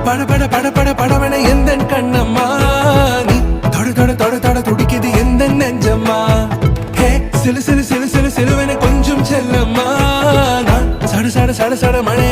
பட பட பட பட படவன எந்த கண்ணம்மா நீ தொட தொட தொட தொட துடிக்குது எந்த நெஞ்சம்மா ஹே சிலு சிலு சிலு சிலு சிலுவன கொஞ்சம் செல்லம்மா நான் சட சட சட சட மழை